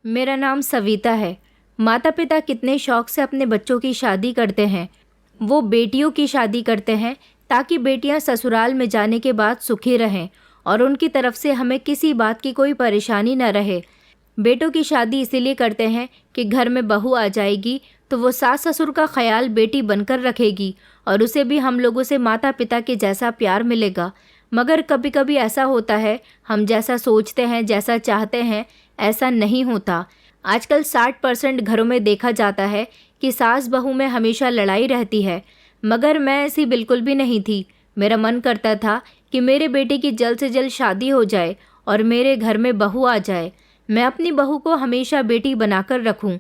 मेरा नाम सविता है। माता पिता कितने शौक से अपने बच्चों की शादी करते हैं। वो बेटियों की शादी करते हैं ताकि बेटियां ससुराल में जाने के बाद सुखी रहें और उनकी तरफ से हमें किसी बात की कोई परेशानी न रहे। बेटों की शादी इसीलिए करते हैं कि घर में बहू आ जाएगी तो वो सास ससुर का ख्याल बेटी बनकर रखेगी और उसे भी हम लोगों से माता पिता के जैसा प्यार मिलेगा। मगर कभी कभी ऐसा होता है, हम जैसा सोचते हैं, जैसा चाहते हैं, ऐसा नहीं होता। आजकल 60% घरों में देखा जाता है कि सास बहू में हमेशा लड़ाई रहती है, मगर मैं ऐसी बिल्कुल भी नहीं थी। मेरा मन करता था कि मेरे बेटे की जल्द से जल्द शादी हो जाए और मेरे घर में बहू आ जाए। मैं अपनी बहू को हमेशा बेटी बनाकर रखूं,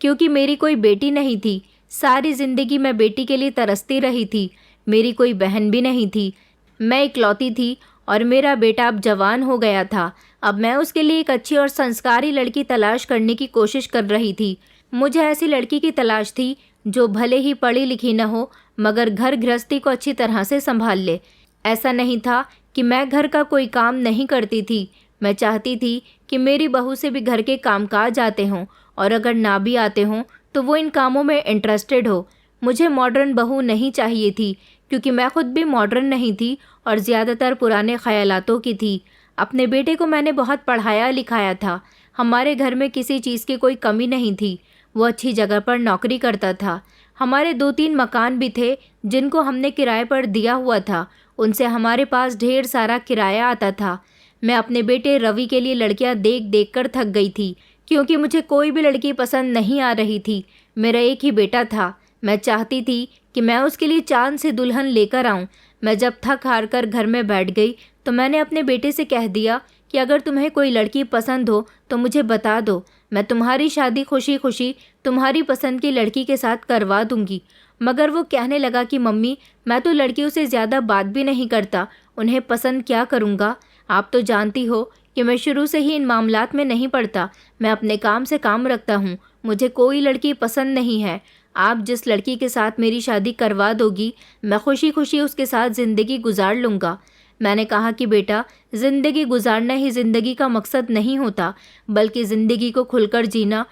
क्योंकि मेरी कोई बेटी नहीं थी। सारी ज़िंदगी मैं बेटी के लिए तरसती रही थी। मेरी कोई बहन भी नहीं थी, मैं इकलौती थी और मेरा बेटा अब जवान हो गया था। अब मैं उसके लिए एक अच्छी और संस्कारी लड़की तलाश करने की कोशिश कर रही थी। मुझे ऐसी लड़की की तलाश थी जो भले ही पढ़ी लिखी न हो, मगर घर गृहस्थी को अच्छी तरह से संभाल ले। ऐसा नहीं था कि मैं घर का कोई काम नहीं करती थी। मैं चाहती थी कि मेरी बहू से भी घर के कामकाज आते हों, और अगर ना भी आते हों तो वो इन कामों में इंटरेस्टेड हो। मुझे मॉडर्न बहू नहीं चाहिए थी, क्योंकि मैं खुद भी मॉडर्न नहीं थी और ज़्यादातर पुराने ख्यालातों की थी। अपने बेटे को मैंने बहुत पढ़ाया लिखाया था। हमारे घर में किसी चीज़ की कोई कमी नहीं थी। वो अच्छी जगह पर नौकरी करता था। हमारे 2-3 मकान भी थे जिनको हमने किराए पर दिया हुआ था। उनसे हमारे पास ढेर सारा किराया आता था। मैं अपने बेटे रवि के लिए लड़कियां देख देख कर थक गई थी, क्योंकि मुझे कोई भी लड़की पसंद नहीं आ रही थी। मेरा एक ही बेटा था। मैं चाहती थी कि मैं उसके लिए चांद से दुल्हन लेकर आऊं। मैं जब थक हार कर घर में बैठ गई तो मैंने अपने बेटे से कह दिया कि अगर तुम्हें कोई लड़की पसंद हो तो मुझे बता दो। मैं तुम्हारी शादी खुशी खुशी तुम्हारी पसंद की लड़की के साथ करवा दूंगी। मगर वो कहने लगा कि मम्मी, मैं तो लड़कियों से ज़्यादा बात भी नहीं करता, उन्हें पसंद क्या करूँगा। आप तो जानती हो कि मैं शुरू से ही इन मामलात में नहीं पड़ता। मैं अपने काम से काम रखता हूँ। मुझे कोई लड़की पसंद नहीं है। आप जिस लड़की के साथ मेरी शादी करवा दोगी, मैं खुशी खुशी उसके साथ ज़िंदगी गुजार लूँगा। मैंने कहा कि बेटा, ज़िंदगी गुजारना ही ज़िंदगी का मकसद नहीं होता, बल्कि ज़िंदगी को खुलकर जीना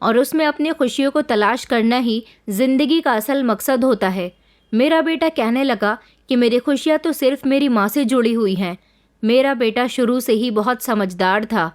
और उसमें अपनी खुशियों को तलाश करना ही ज़िंदगी का असल मकसद होता है। मेरा बेटा कहने लगा कि मेरी खुशियाँ तो सिर्फ मेरी माँ से जुड़ी हुई हैं। मेरा बेटा शुरू से ही बहुत समझदार था।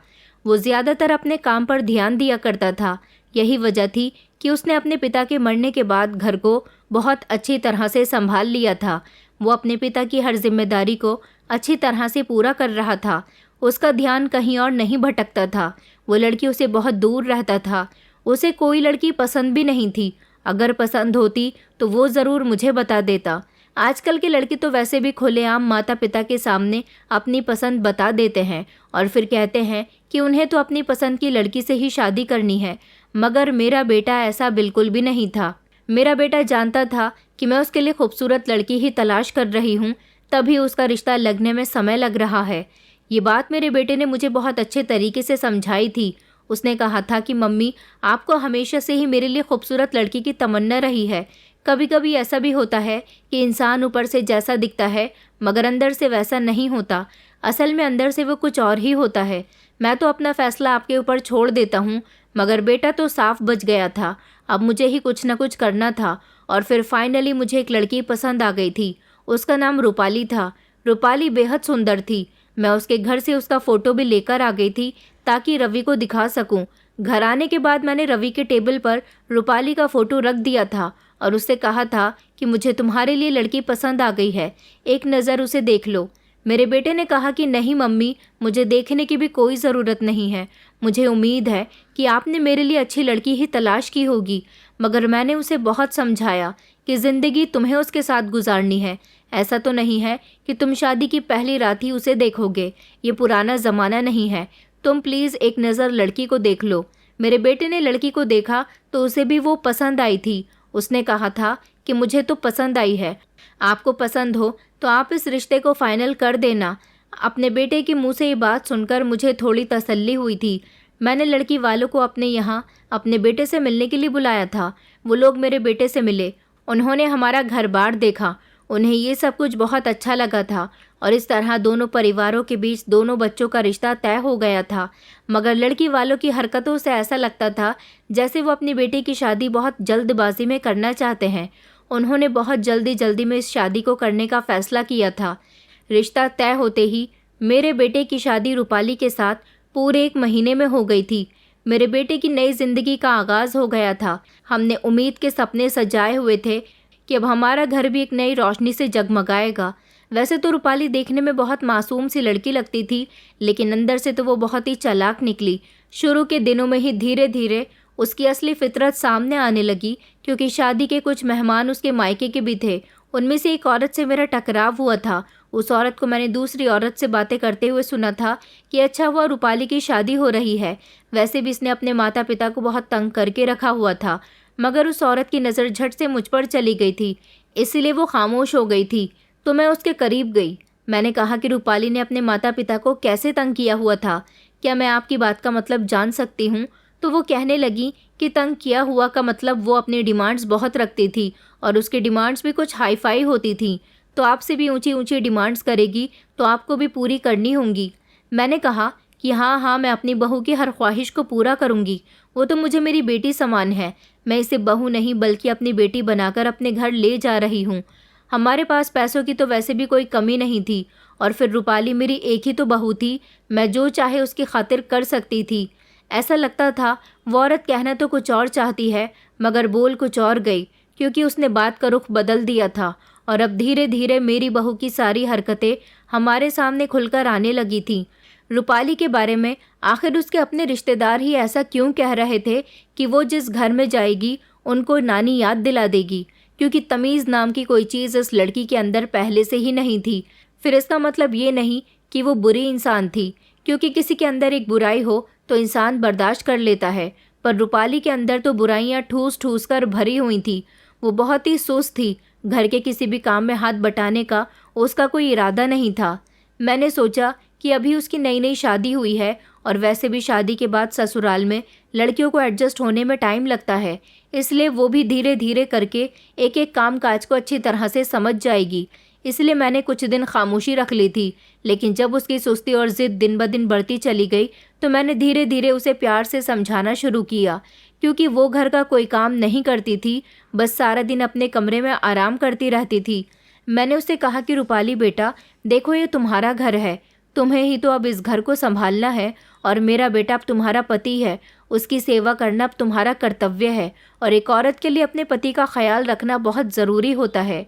वो ज़्यादातर अपने काम पर ध्यान दिया करता था। यही वजह थी कि उसने अपने पिता के मरने के बाद घर को बहुत अच्छी तरह से संभाल लिया था। वो अपने पिता की हर जिम्मेदारी को अच्छी तरह से पूरा कर रहा था। उसका ध्यान कहीं और नहीं भटकता था। वो लड़कियों से बहुत दूर रहता था। उसे कोई लड़की पसंद भी नहीं थी। अगर पसंद होती तो वो ज़रूर मुझे बता देता। आजकल के लड़के तो वैसे भी खुलेआम माता पिता के सामने अपनी पसंद बता देते हैं और फिर कहते हैं कि उन्हें तो अपनी पसंद की लड़की से ही शादी करनी है। मगर मेरा बेटा ऐसा बिल्कुल भी नहीं था। मेरा बेटा जानता था कि मैं उसके लिए खूबसूरत लड़की ही तलाश कर रही हूँ, तभी उसका रिश्ता लगने में समय लग रहा है। ये बात मेरे बेटे ने मुझे बहुत अच्छे तरीके से समझाई थी। उसने कहा था कि मम्मी, आपको हमेशा से ही मेरे लिए खूबसूरत लड़की की तमन्ना रही है। कभी कभी ऐसा भी होता है कि इंसान ऊपर से जैसा दिखता है मगर अंदर से वैसा नहीं होता। असल में अंदर से वो कुछ और ही होता है। मैं तो अपना फ़ैसला आपके ऊपर छोड़ देता हूँ, मगर बेटा तो साफ बच गया था। अब मुझे ही कुछ न कुछ करना था और फिर फाइनली मुझे एक लड़की पसंद आ गई थी। उसका नाम रूपाली था। रूपाली बेहद सुंदर थी। मैं उसके घर से उसका फ़ोटो भी लेकर आ गई थी ताकि रवि को दिखा सकूं। घर आने के बाद मैंने रवि के टेबल पर रूपाली का फ़ोटो रख दिया था और उससे कहा था कि मुझे तुम्हारे लिए लड़की पसंद आ गई है, एक नज़र उसे देख लो। मेरे बेटे ने कहा कि नहीं मम्मी, मुझे देखने की भी कोई ज़रूरत नहीं है। मुझे उम्मीद है कि आपने मेरे लिए अच्छी लड़की ही तलाश की होगी। मगर मैंने उसे बहुत समझाया कि ज़िंदगी तुम्हें उसके साथ गुजारनी है। ऐसा तो नहीं है कि तुम शादी की पहली रात ही उसे देखोगे। ये पुराना ज़माना नहीं है। तुम प्लीज़ एक नज़र लड़की को देख लो। मेरे बेटे ने लड़की को देखा तो उसे भी वो पसंद आई थी। उसने कहा था कि मुझे तो पसंद आई है, आपको पसंद हो तो आप इस रिश्ते को फाइनल कर देना। अपने बेटे के मुंह से ये बात सुनकर मुझे थोड़ी तसल्ली हुई थी। मैंने लड़की वालों को अपने यहाँ अपने बेटे से मिलने के लिए बुलाया था। वो लोग मेरे बेटे से मिले। उन्होंने हमारा घर बार देखा। उन्हें ये सब कुछ बहुत अच्छा लगा था और इस तरह दोनों परिवारों के बीच दोनों बच्चों का रिश्ता तय हो गया था। मगर लड़की वालों की हरकतों से ऐसा लगता था जैसे वो अपनी बेटी की शादी बहुत जल्दबाजी में करना चाहते हैं। उन्होंने बहुत जल्दी में इस शादी को करने का फैसला किया था। रिश्ता तय होते ही मेरे बेटे की शादी रूपाली के साथ पूरे 1 महीने में हो गई थी। मेरे बेटे की नई जिंदगी का आगाज हो गया था। हमने उम्मीद के सपने सजाए हुए थे कि अब हमारा घर भी एक नई रोशनी से जगमगाएगा। वैसे तो रूपाली देखने में बहुत मासूम सी लड़की लगती थी, लेकिन अंदर से तो वो बहुत ही चालाक निकली। शुरू के दिनों में ही धीरे धीरे उसकी असली फितरत सामने आने लगी, क्योंकि शादी के कुछ मेहमान उसके मायके के भी थे। उनमें से एक औरत से मेरा टकराव हुआ था। उस औरत को मैंने दूसरी औरत से बातें करते हुए सुना था कि अच्छा हुआ रूपाली की शादी हो रही है। वैसे भी इसने अपने माता पिता को बहुत तंग करके रखा हुआ था। मगर उस औरत की नज़र झट से मुझ पर चली गई थी, इसलिए वो खामोश हो गई थी। तो मैं उसके करीब गई। मैंने कहा कि रूपाली ने अपने माता पिता को कैसे तंग किया हुआ था, क्या मैं आपकी बात का मतलब जान सकती हूँ? तो वो कहने लगी कि तंग किया हुआ का मतलब वो अपनी डिमांड्स बहुत रखती थी और उसकी डिमांड्स भी कुछ हाई फाई होती थी। तो आपसे भी ऊंची ऊंची डिमांड्स करेगी तो आपको भी पूरी करनी होंगी। मैंने कहा कि हाँ, मैं अपनी बहू की हर ख्वाहिश को पूरा करूँगी। वो तो मुझे मेरी बेटी समान है। मैं इसे बहू नहीं बल्कि अपनी बेटी बनाकर अपने घर ले जा रही हूँ। हमारे पास पैसों की तो वैसे भी कोई कमी नहीं थी और फिर रूपाली मेरी एक ही तो बहू थी। मैं जो चाहे उसकी खातिर कर सकती थी। ऐसा लगता था वो औरत कहना तो कुछ और चाहती है मगर बोल कुछ और गई, क्योंकि उसने बात का रुख बदल दिया था और अब धीरे धीरे मेरी बहू की सारी हरकतें हमारे सामने खुलकर आने लगी थीं। रूपाली के बारे में आखिर उसके अपने रिश्तेदार ही ऐसा क्यों कह रहे थे कि वो जिस घर में जाएगी उनको नानी याद दिला देगी, क्योंकि तमीज़ नाम की कोई चीज़ इस लड़की के अंदर पहले से ही नहीं थी। फिर इसका मतलब ये नहीं कि वो बुरी इंसान थी, क्योंकि किसी के अंदर एक बुराई हो तो इंसान बर्दाश्त कर लेता है, पर रूपाली के अंदर तो बुराइयां ठूस ठूस कर भरी हुई थी। वो बहुत ही सुस्त थी। घर के किसी भी काम में हाथ बटाने का उसका कोई इरादा नहीं था। मैंने सोचा कि अभी उसकी नई नई शादी हुई है और वैसे भी शादी के बाद ससुराल में लड़कियों को एडजस्ट होने में टाइम लगता है, इसलिए वो भी धीरे धीरे करके एक एक काम काज को अच्छी तरह से समझ जाएगी। इसलिए मैंने कुछ दिन खामोशी रख ली थी, लेकिन जब उसकी सुस्ती और ज़िद दिन ब दिन बढ़ती चली गई तो मैंने धीरे धीरे उसे प्यार से समझाना शुरू किया, क्योंकि वो घर का कोई काम नहीं करती थी, बस सारा दिन अपने कमरे में आराम करती रहती थी। मैंने उससे कहा कि रूपाली बेटा, देखो ये तुम्हारा घर है, तुम्हें ही तो अब इस घर को संभालना है और मेरा बेटा अब तुम्हारा पति है, उसकी सेवा करना अब तुम्हारा कर्तव्य है और एक औरत के लिए अपने पति का ख्याल रखना बहुत ज़रूरी होता है।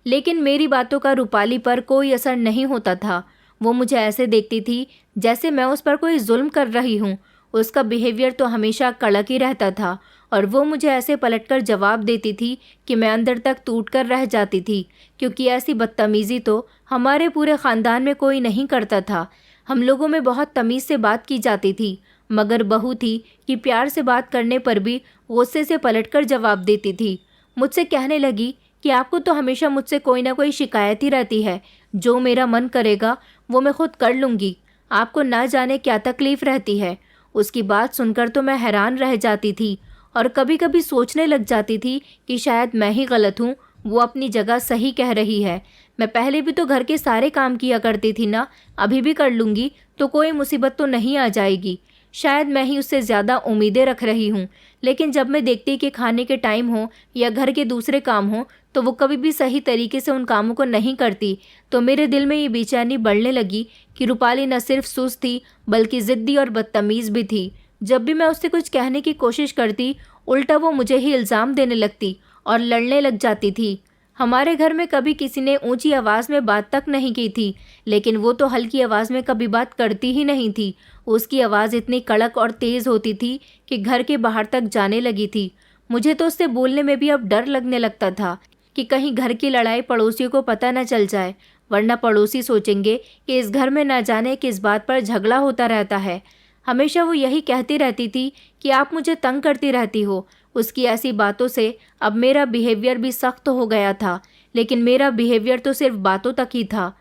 लेकिन मेरी बातों का रूपाली पर कोई असर नहीं होता था। वो मुझे ऐसे देखती थी जैसे मैं उस पर कोई जुल्म कर रही हूँ। उसका बिहेवियर तो हमेशा कड़क ही रहता था और वो मुझे ऐसे पलटकर जवाब देती थी कि मैं अंदर तक टूट कर रह जाती थी, क्योंकि ऐसी बदतमीज़ी तो हमारे पूरे ख़ानदान में कोई नहीं करता था। हम लोगों में बहुत तमीज़ से बात की जाती थी, मगर बहू थी कि प्यार से बात करने पर भी गुस्से से पलटकर जवाब देती थी। मुझसे कहने लगी कि आपको तो हमेशा मुझसे कोई ना कोई शिकायत ही रहती है, जो मेरा मन करेगा वो मैं खुद कर लूँगी, आपको ना जाने क्या तकलीफ़ रहती है। उसकी बात सुनकर तो मैं हैरान रह जाती थी और कभी कभी सोचने लग जाती थी कि शायद मैं ही गलत हूँ, वो अपनी जगह सही कह रही है। मैं पहले भी तो घर के सारे काम किया करती थी ना, अभी भी कर लूँगी तो कोई मुसीबत तो नहीं आ जाएगी। शायद मैं ही उससे ज़्यादा उम्मीदें रख रही हूँ, लेकिन जब मैं देखती कि खाने के टाइम हो या घर के दूसरे काम हो तो वो कभी भी सही तरीके से उन कामों को नहीं करती, तो मेरे दिल में ये बेचैनी बढ़ने लगी कि रूपाली न सिर्फ सुस्त थी बल्कि ज़िद्दी और बदतमीज़ भी थी। जब भी मैं उससे कुछ कहने की कोशिश करती, उल्टा वो मुझे ही इल्ज़ाम देने लगती और लड़ने लग जाती थी। हमारे घर में कभी किसी ने ऊंची आवाज़ में बात तक नहीं की थी, लेकिन वो तो हल्की आवाज़ में कभी बात करती ही नहीं थी। उसकी आवाज़ इतनी कड़क और तेज़ होती थी कि घर के बाहर तक जाने लगी थी। मुझे तो उससे बोलने में भी अब डर लगने लगता था कि कहीं घर की लड़ाई पड़ोसियों को पता न चल जाए, वरना पड़ोसी सोचेंगे कि इस घर में न जाने किस बात पर झगड़ा होता रहता है। हमेशा वो यही कहती रहती थी कि आप मुझे तंग करती रहती हो। उसकी ऐसी बातों से अब मेरा बिहेवियर भी सख्त हो गया था, लेकिन मेरा बिहेवियर तो सिर्फ बातों तक ही था।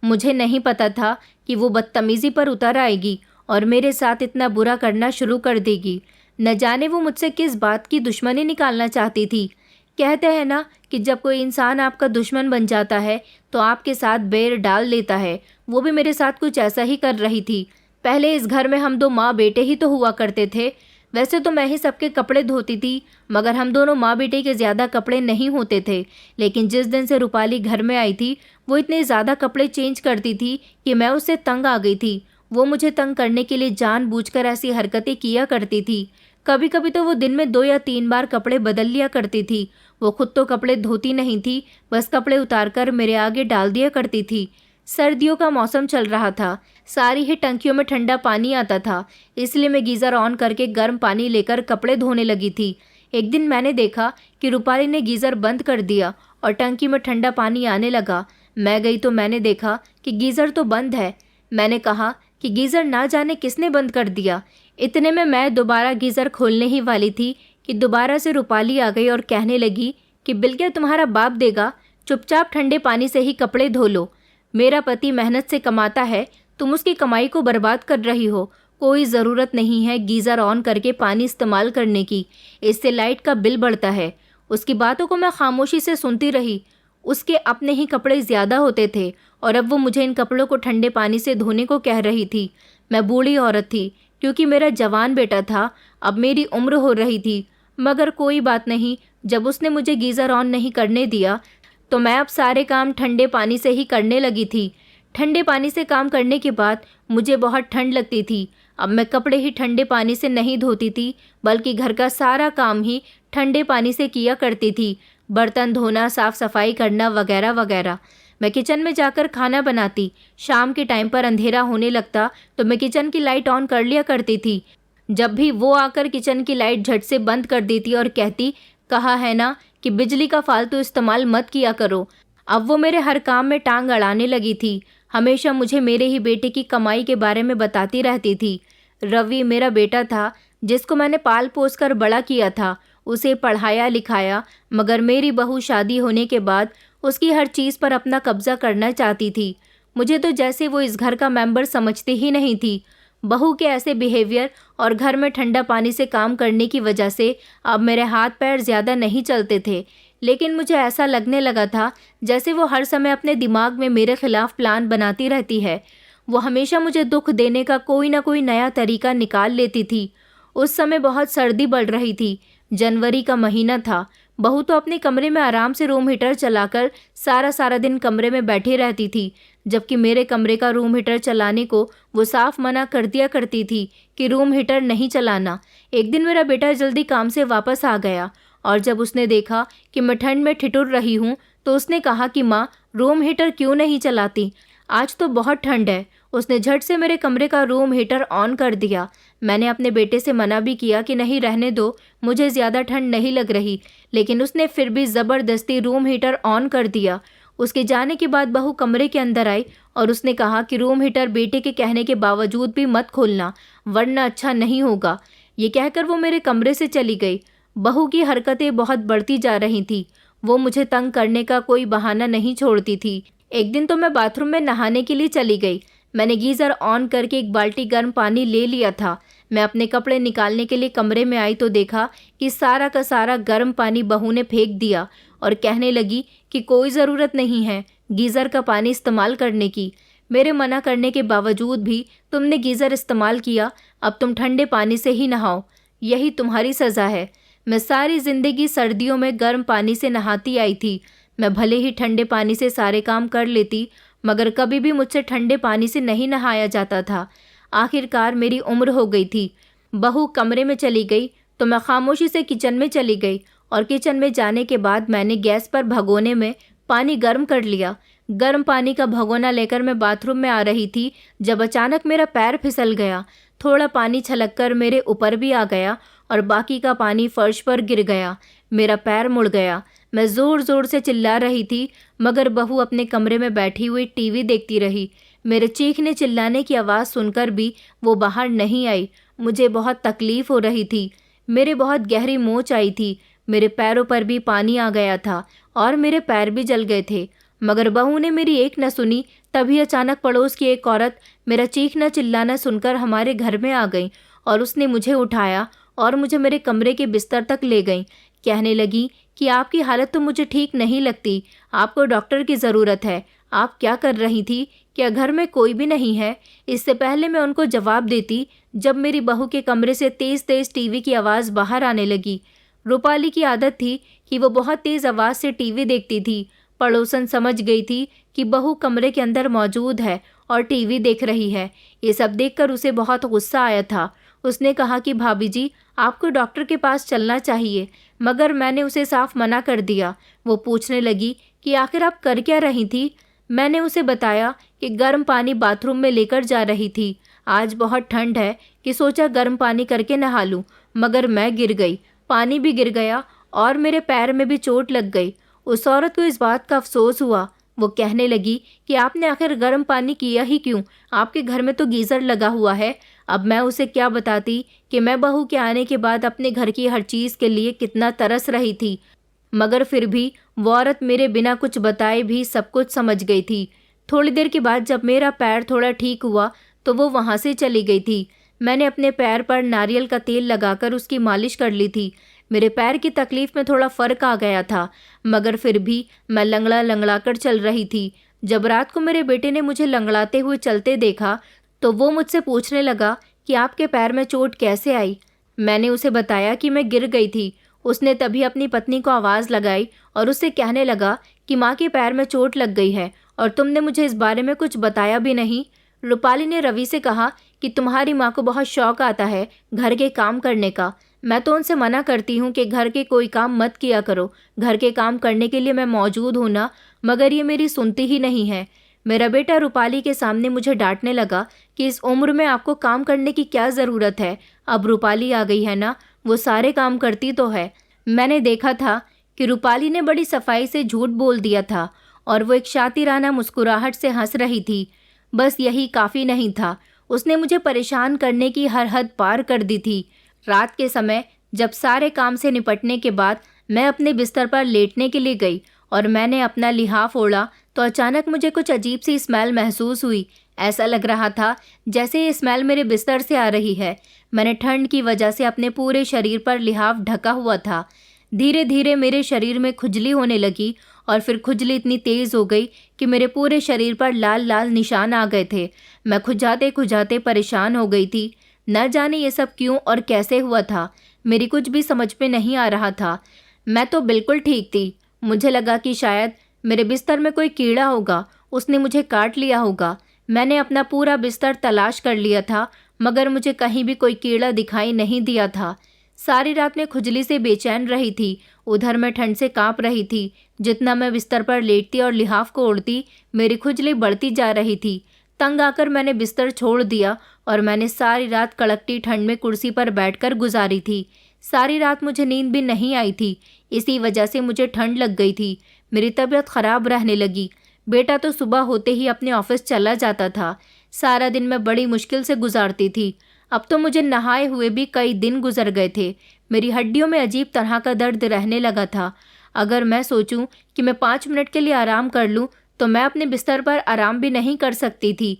मुझे नहीं पता था कि वो बदतमीज़ी पर उतर आएगी और मेरे साथ इतना बुरा करना शुरू कर देगी। न जाने वो मुझसे किस बात की दुश्मनी निकालना चाहती थी। कहते हैं ना कि जब कोई इंसान आपका दुश्मन बन जाता है तो आपके साथ बैर डाल लेता है। वो भी मेरे साथ कुछ ऐसा ही कर रही थी। पहले इस घर में हम दो माँ बेटे ही तो हुआ करते थे। वैसे तो मैं ही सबके कपड़े धोती थी, मगर हम दोनों माँ बेटे के ज़्यादा कपड़े नहीं होते थे। लेकिन जिस दिन से रूपाली घर में आई थी, वो इतने ज़्यादा कपड़े चेंज करती थी कि मैं उससे तंग आ गई थी। वो मुझे तंग करने के लिए जानबूझकर ऐसी हरकतें किया करती थी। कभी कभी तो वो दिन में 2 या 3 बार कपड़े बदल लिया करती थी। वो खुद तो कपड़े धोती नहीं थी, बस कपड़े उतारकर मेरे आगे डाल दिया करती थी। सर्दियों का मौसम चल रहा था, सारी ही टंकियों में ठंडा पानी आता था, इसलिए मैं गीज़र ऑन करके गर्म पानी लेकर कपड़े धोने लगी थी। एक दिन मैंने देखा कि रूपाली ने गीज़र बंद कर दिया और टंकी में ठंडा पानी आने लगा। मैं गई तो मैंने देखा कि गीज़र तो बंद है। मैंने कहा कि गीज़र ना जाने किसने बंद कर दिया। इतने में मैं दोबारा गीज़र खोलने ही वाली थी कि दोबारा से रूपाली आ गई और कहने लगी कि बिल क्या तुम्हारा बाप देगा, चुपचाप ठंडे पानी से ही कपड़े धो लो। मेरा पति मेहनत से कमाता है, तुम उसकी कमाई को बर्बाद कर रही हो। कोई ज़रूरत नहीं है गीज़र ऑन करके पानी इस्तेमाल करने की, इससे लाइट का बिल बढ़ता है। उसकी बातों को मैं खामोशी से सुनती रही। उसके अपने ही कपड़े ज़्यादा होते थे और अब वो मुझे इन कपड़ों को ठंडे पानी से धोने को कह रही थी। मैं बूढ़ी औरत थी, क्योंकि मेरा जवान बेटा था, अब मेरी उम्र हो रही थी। मगर कोई बात नहीं, जब उसने मुझे गीज़र ऑन नहीं करने दिया तो मैं अब सारे काम ठंडे पानी से ही करने लगी थी। ठंडे पानी से काम करने के बाद मुझे बहुत ठंड लगती थी। अब मैं कपड़े ही ठंडे पानी से नहीं धोती थी, बल्कि घर का सारा काम ही ठंडे पानी से किया करती थी। बर्तन धोना, साफ़ सफाई करना वगैरह वगैरह। मैं किचन में जाकर खाना बनाती। शाम के टाइम पर अंधेरा होने लगता तो मैं किचन की लाइट ऑन कर लिया करती थी। जब भी वो आकर किचन की लाइट झट से बंद कर देती और कहती, कहा है ना कि बिजली का फालतू इस्तेमाल मत किया करो। अब वो मेरे हर काम में टांग अड़ाने लगी थी। हमेशा मुझे मेरे ही बेटे की कमाई के बारे में बताती रहती थी। रवि मेरा बेटा था, जिसको मैंने पाल पोस कर बड़ा किया था, उसे पढ़ाया लिखाया, मगर मेरी बहू शादी होने के बाद उसकी हर चीज़ पर अपना कब्जा करना चाहती थी। मुझे तो जैसे वो इस घर का मेंबर समझती ही नहीं थी। बहू के ऐसे बिहेवियर और घर में ठंडा पानी से काम करने की वजह से अब मेरे हाथ पैर ज़्यादा नहीं चलते थे। लेकिन मुझे ऐसा लगने लगा था जैसे वो हर समय अपने दिमाग में मेरे खिलाफ प्लान बनाती रहती है। वो हमेशा मुझे दुख देने का कोई ना कोई नया तरीका निकाल लेती थी। उस समय बहुत सर्दी बढ़ रही थी, जनवरी का महीना था। बहू तो अपने कमरे में आराम से रूम हीटर चलाकर सारा सारा दिन कमरे में बैठी रहती थी, जबकि मेरे कमरे का रूम हीटर चलाने को वो साफ मना कर दिया करती थी कि रूम हीटर नहीं चलाना। एक दिन मेरा बेटा जल्दी काम से वापस आ गया और जब उसने देखा कि मैं ठंड में ठिठुर रही हूँ तो उसने कहा कि माँ, रूम हीटर क्यों नहीं चलाती, आज तो बहुत ठंड है। उसने झट से मेरे कमरे का रूम हीटर ऑन कर दिया। मैंने अपने बेटे से मना भी किया कि नहीं, रहने दो, मुझे ज़्यादा ठंड नहीं लग रही, लेकिन उसने फिर भी ज़बरदस्ती रूम हीटर ऑन कर दिया। उसके जाने के बाद बहू कमरे के अंदर आई और उसने कहा कि रूम हीटर बेटे के कहने के बावजूद भी मत खोलना, वरना अच्छा नहीं होगा। ये कहकर वो मेरे कमरे से चली गई। बहू की हरकतें बहुत बढ़ती जा रही थी। वो मुझे तंग करने का कोई बहाना नहीं छोड़ती थी। एक दिन तो मैं बाथरूम में नहाने के लिए चली गई। मैंने गीज़र ऑन करके एक बाल्टी गर्म पानी ले लिया था। मैं अपने कपड़े निकालने के लिए कमरे में आई तो देखा कि सारा का सारा गर्म पानी बहू ने फेंक दिया और कहने लगी कि कोई ज़रूरत नहीं है गीज़र का पानी इस्तेमाल करने की। मेरे मना करने के बावजूद भी तुमने गीज़र इस्तेमाल किया, अब तुम ठंडे पानी से ही नहाओ, यही तुम्हारी सज़ा है। मैं सारी ज़िंदगी सर्दियों में गर्म पानी से नहाती आई थी। मैं भले ही ठंडे पानी से सारे काम कर लेती, मगर कभी भी मुझसे ठंडे पानी से नहीं नहाया जाता था। आखिरकार मेरी उम्र हो गई थी। बहू कमरे में चली गई तो मैं खामोशी से किचन में चली गई और किचन में जाने के बाद मैंने गैस पर भगोने में पानी गर्म कर लिया। गर्म पानी का भगोना लेकर मैं बाथरूम में आ रही थी जब अचानक मेरा पैर फिसल गया। थोड़ा पानी छलककर मेरे ऊपर भी आ गया और बाकी का पानी फर्श पर गिर गया। मेरा पैर मुड़ गया। मैं ज़ोर ज़ोर से चिल्ला रही थी, मगर बहू अपने कमरे में बैठी हुई टीवी देखती रही। मेरे चीखने चिल्लाने की आवाज़ सुनकर भी वो बाहर नहीं आई। मुझे बहुत तकलीफ़ हो रही थी। मेरे बहुत गहरी मोच आई थी। मेरे पैरों पर भी पानी आ गया था और मेरे पैर भी जल गए थे, मगर बहू ने मेरी एक न सुनी। तभी अचानक पड़ोस की एक औरत मेरा चीखना चिल्लाना सुनकर हमारे घर में आ गई और उसने मुझे उठाया और मुझे मेरे कमरे के बिस्तर तक ले गई। कहने लगी कि आपकी हालत तो मुझे ठीक नहीं लगती, आपको डॉक्टर की ज़रूरत है। आप क्या कर रही थी? क्या घर में कोई भी नहीं है? इससे पहले मैं उनको जवाब देती जब मेरी बहू के कमरे से तेज़ तेज़ टीवी की आवाज़ बाहर आने लगी। रूपाली की आदत थी कि वो बहुत तेज़ आवाज़ से टीवी देखती थी। पड़ोसन समझ गई थी कि बहू कमरे के अंदर मौजूद है और टीवी देख रही है। ये सब देखकर उसे बहुत गुस्सा आया था। उसने कहा कि भाभी जी, आपको डॉक्टर के पास चलना चाहिए, मगर मैंने उसे साफ मना कर दिया। वो पूछने लगी कि आखिर आप कर क्या रही थी? मैंने उसे बताया कि गर्म पानी बाथरूम में लेकर जा रही थी। आज बहुत ठंड है कि सोचा गर्म पानी करके नहा लूं, मगर मैं गिर गई, पानी भी गिर गया और मेरे पैर में भी चोट लग गई। उस औरत को इस बात का अफसोस हुआ। वो कहने लगी कि आपने आखिर गर्म पानी किया ही क्यों? आपके घर में तो गीज़र लगा हुआ है। अब मैं उसे क्या बताती कि मैं बहू के आने के बाद अपने घर की हर चीज़ के लिए कितना तरस रही थी, मगर फिर भी वो औरत मेरे बिना कुछ बताए भी सब कुछ समझ गई थी। थोड़ी देर के बाद जब मेरा पैर थोड़ा ठीक हुआ तो वो वहाँ से चली गई थी। मैंने अपने पैर पर नारियल का तेल लगाकर उसकी मालिश कर ली थी। मेरे पैर की तकलीफ़ में थोड़ा फ़र्क आ गया था, मगर फिर भी मैं लंगड़ा लंगड़ा कर चल रही थी। जब रात को मेरे बेटे ने मुझे लंगड़ाते हुए चलते देखा तो वो मुझसे पूछने लगा कि आपके पैर में चोट कैसे आई। मैंने उसे बताया कि मैं गिर गई थी। उसने तभी अपनी पत्नी को आवाज़ लगाई और उससे कहने लगा कि माँ के पैर में चोट लग गई है और तुमने मुझे इस बारे में कुछ बताया भी नहीं। रूपाली ने रवि से कहा कि तुम्हारी माँ को बहुत शौक आता है घर के काम करने का। मैं तो उनसे मना करती हूँ कि घर के कोई काम मत किया करो, घर के काम करने के लिए मैं मौजूद हूँ ना, मगर ये मेरी सुनती ही नहीं है। मेरा बेटा रूपाली के सामने मुझे डांटने लगा कि इस उम्र में आपको काम करने की क्या ज़रूरत है। अब रूपाली आ गई है ना, वो सारे काम करती तो है। मैंने देखा था कि रूपाली ने बड़ी सफाई से झूठ बोल दिया था और वो एक शातिराना मुस्कुराहट से हंस रही थी। बस यही काफ़ी नहीं था, उसने मुझे परेशान करने की हर हद पार कर दी थी। रात के समय जब सारे काम से निपटने के बाद मैं अपने बिस्तर पर लेटने के लिए गई और मैंने अपना लिहाफ ओढ़ा तो अचानक मुझे कुछ अजीब सी स्मेल महसूस हुई। ऐसा लग रहा था जैसे ये स्मेल मेरे बिस्तर से आ रही है। मैंने ठंड की वजह से अपने पूरे शरीर पर लिहाफ ढका हुआ था। धीरे धीरे मेरे शरीर में खुजली होने लगी और फिर खुजली इतनी तेज़ हो गई कि मेरे पूरे शरीर पर लाल लाल निशान आ गए थे। मैं खुजाते खुजाते परेशान हो गई थी। न जाने ये सब क्यों और कैसे हुआ था, मेरी कुछ भी समझ में नहीं आ रहा था। मैं तो बिल्कुल ठीक थी। मुझे लगा कि शायद मेरे बिस्तर में कोई कीड़ा होगा, उसने मुझे काट लिया होगा। मैंने अपना पूरा बिस्तर तलाश कर लिया था, मगर मुझे कहीं भी कोई कीड़ा दिखाई नहीं दिया था। सारी रात मैं खुजली से बेचैन रही थी। उधर मैं ठंड से काँप रही थी। जितना मैं बिस्तर पर लेटती और लिहाफ को ओढ़ती, मेरी खुजली बढ़ती जा रही थी। तंग आकर मैंने बिस्तर छोड़ दिया और मैंने सारी रात कड़कती ठंड में कुर्सी पर बैठकर गुजारी थी। सारी रात मुझे नींद भी नहीं आई थी। इसी वजह से मुझे ठंड लग गई थी। मेरी तबीयत ख़राब रहने लगी। बेटा तो सुबह होते ही अपने ऑफिस चला जाता था। सारा दिन मैं बड़ी मुश्किल से गुजारती थी। अब तो मुझे नहाए हुए भी कई दिन गुजर गए थे। मेरी हड्डियों में अजीब तरह का दर्द रहने लगा था। अगर मैं सोचूं कि मैं 5 मिनट के लिए आराम कर लूं, तो मैं अपने बिस्तर पर आराम भी नहीं कर सकती थी।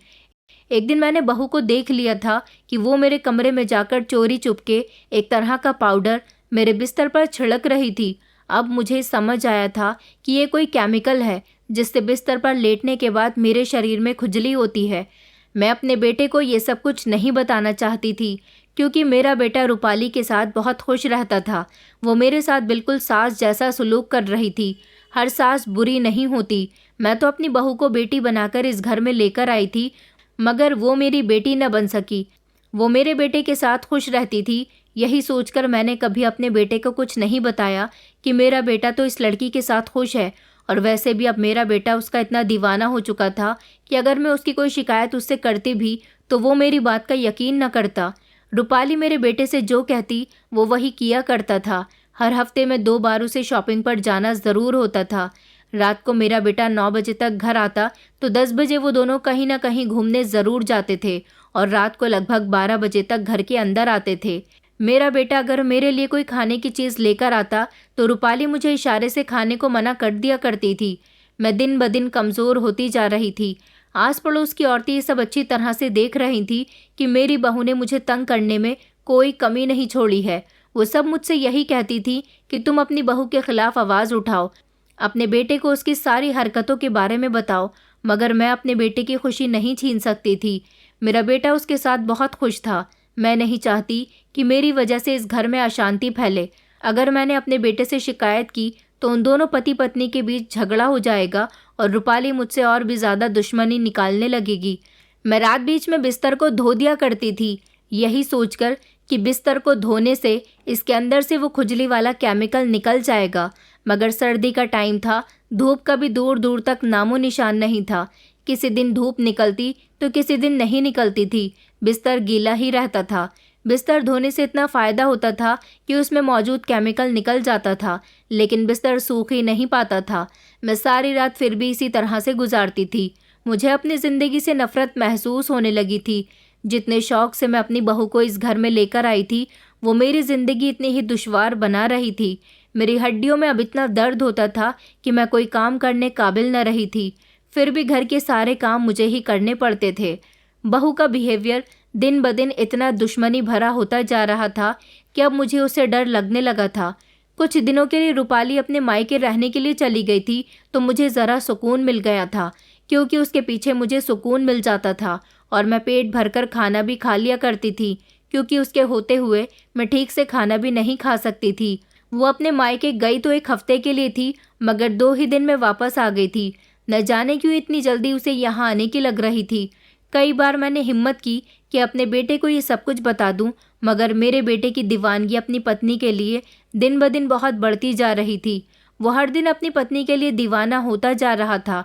एक दिन मैंने बहू को देख लिया था कि वो मेरे कमरे में जाकर चोरी चुपके एक तरह का पाउडर मेरे बिस्तर पर छिड़क रही थी। अब मुझे समझ आया था कि ये कोई केमिकल है जिससे बिस्तर पर लेटने के बाद मेरे शरीर में खुजली होती है। मैं अपने बेटे को ये सब कुछ नहीं बताना चाहती थी, क्योंकि मेरा बेटा रूपाली के साथ बहुत खुश रहता था। वो मेरे साथ बिल्कुल सास जैसा सलूक कर रही थी। हर सास बुरी नहीं होती। मैं तो अपनी बहू को बेटी बनाकर इस घर में लेकर आई थी, मगर वो मेरी बेटी न बन सकी। वो मेरे बेटे के साथ खुश रहती थी। यही सोचकर मैंने कभी अपने बेटे को कुछ नहीं बताया कि मेरा बेटा तो इस लड़की के साथ खुश है। और वैसे भी अब मेरा बेटा उसका इतना दीवाना हो चुका था कि अगर मैं उसकी कोई शिकायत उससे करती भी तो वो मेरी बात का यकीन न करता। रूपाली मेरे बेटे से जो कहती वो वही किया करता था। हर हफ्ते में 2 बार उसे शॉपिंग पर जाना ज़रूर होता था। रात को मेरा बेटा 9 बजे तक घर आता तो 10 बजे वो दोनों कहीं ना कहीं घूमने ज़रूर जाते थे और रात को लगभग 12 बजे तक घर के अंदर आते थे। मेरा बेटा अगर मेरे लिए कोई खाने की चीज़ लेकर आता तो रूपाली मुझे इशारे से खाने को मना कर दिया करती थी। मैं दिन ब दिन कमज़ोर होती जा रही थी। आस पड़ोस की औरतें ये सब अच्छी तरह से देख रही थी कि मेरी बहू ने मुझे तंग करने में कोई कमी नहीं छोड़ी है। वो सब मुझसे यही कहती थी कि तुम अपनी बहू के खिलाफ आवाज़ उठाओ, अपने बेटे को उसकी सारी हरकतों के बारे में बताओ, मगर मैं अपने बेटे की खुशी नहीं छीन सकती थी। मेरा बेटा उसके साथ बहुत खुश था। मैं नहीं चाहती कि मेरी वजह से इस घर में अशांति फैले। अगर मैंने अपने बेटे से शिकायत की तो उन दोनों पति पत्नी के बीच झगड़ा हो जाएगा और रूपाली मुझसे और भी ज़्यादा दुश्मनी निकालने लगेगी। मैं रात बीच में बिस्तर को धो दिया करती थी, यही सोचकर कि बिस्तर को धोने से इसके अंदर से वो खुजली वाला केमिकल निकल जाएगा। मगर सर्दी का टाइम था, धूप का भी दूर दूर तक नामो निशान नहीं था। किसी दिन धूप निकलती तो किसी दिन नहीं निकलती थी। बिस्तर गीला ही रहता था। बिस्तर धोने से इतना फ़ायदा होता था कि उसमें मौजूद केमिकल निकल जाता था, लेकिन बिस्तर सूख ही नहीं पाता था। मैं सारी रात फिर भी इसी तरह से गुजारती थी। मुझे अपनी ज़िंदगी से नफ़रत महसूस होने लगी थी। जितने शौक़ से मैं अपनी बहू को इस घर में लेकर आई थी, वो मेरी ज़िंदगी इतनी ही दुश्वार बना रही थी। मेरी हड्डियों में अब इतना दर्द होता था कि मैं कोई काम करने काबिल न रही थी। फिर भी घर के सारे काम मुझे ही करने पड़ते थे। बहू का बिहेवियर दिन ब दिन इतना दुश्मनी भरा होता जा रहा था कि अब मुझे उससे डर लगने लगा था। कुछ दिनों के लिए रूपाली अपने मायके रहने के लिए चली गई थी तो मुझे ज़रा सुकून मिल गया था, क्योंकि उसके पीछे मुझे सुकून मिल जाता था और मैं पेट भरकर खाना भी खा लिया करती थी, क्योंकि उसके होते हुए मैं ठीक से खाना भी नहीं खा सकती थी। वो अपने मायके गई तो 1 हफ्ते के लिए थी, मगर 2 ही दिन में वापस आ गई थी। न जाने क्यों इतनी जल्दी उसे यहाँ आने की लग रही थी। कई बार मैंने हिम्मत की कि अपने बेटे को ये सब कुछ बता दूं, मगर मेरे बेटे की दीवानगी अपनी पत्नी के लिए दिन ब दिन बहुत बढ़ती जा रही थी। वो हर दिन अपनी पत्नी के लिए दीवाना होता जा रहा था।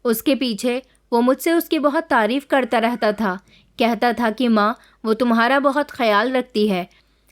उसके पीछे वो मुझसे उसकी बहुत तारीफ़ करता रहता था। कहता था कि माँ, वो तुम्हारा बहुत ख्याल रखती है,